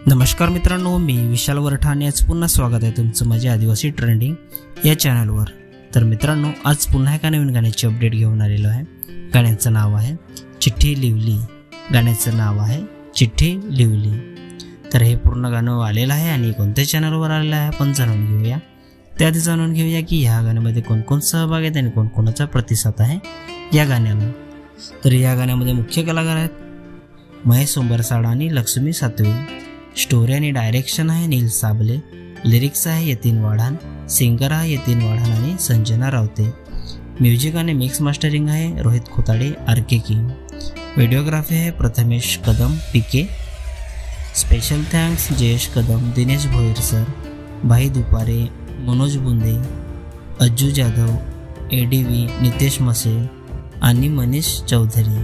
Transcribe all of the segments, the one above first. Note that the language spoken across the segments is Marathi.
नमस्कार मित्रांनो, मी विशाल वरठाणे. आज पुन्हा स्वागत आहे तुमचं माझ्या आदिवासी ट्रेंडिंग या चॅनलवर. तर मित्रांनो, आज पुन्हा एका नवीन गाण्याची अपडेट घेऊन आलेलो आहे. गाण्याचं नाव आहे चिठ्ठी लिवली. गाण्याचं नाव आहे चिठ्ठी लिवली. तर हे पूर्ण गाणं आलेलं आहे आणि कोणत्या चॅनलवर आलेलं आहे आपण जाणून घेऊया. त्याआधी जाणून घेऊया की ह्या गाण्यामध्ये कोण सहभाग आहेत आणि कोणाचा प्रतिसाद आहे या गाण्याला. तर या गाण्यामध्ये मुख्य कलाकार आहेत महेश सोंबरसाड आणि लक्ष्मी सातवी. स्टोरी आणि डायरेक्शन आहे नील साबले. लिरिक्स आहे यतीन वाढान. सिंगर आहे यतीन वाढान आणि संजना रावते. म्युझिक आणि मिक्स मास्टरिंग आहे Rohit Khotade RK King. Videography आहे Prathamesh Kadam PK. Special thanks Jayesh Kadam, Dinesh Bhoir sir, Bhai Dupare, Manoj बुंदे, अज्जू जाधव, ADV नितेश मसे आणि मनीष चौधरी.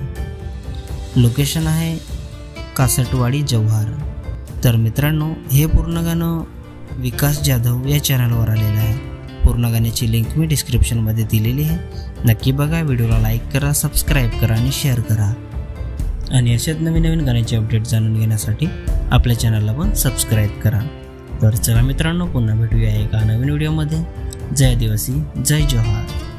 लोकेशन आहे कासटवाडी जव्हार. तर मित्रांनो, हे पूर्ण गाणं विकास जाधव या चॅनलवर आलेलं आहे. पूर्ण गाण्याची लिंक मी डिस्क्रिप्शनमध्ये दिलेली आहे. नक्की बघा. व्हिडिओला लाईक करा, सबस्क्राईब करा आणि शेअर करा. आणि अशाच नवीन गाण्याचे अपडेट जाणून घेण्यासाठी आपल्या चॅनलला पण सबस्क्राईब करा. तर चला मित्रांनो, पुन्हा भेटूया एका नवीन व्हिडिओमध्ये. जय आदिवासी, जय जोहार.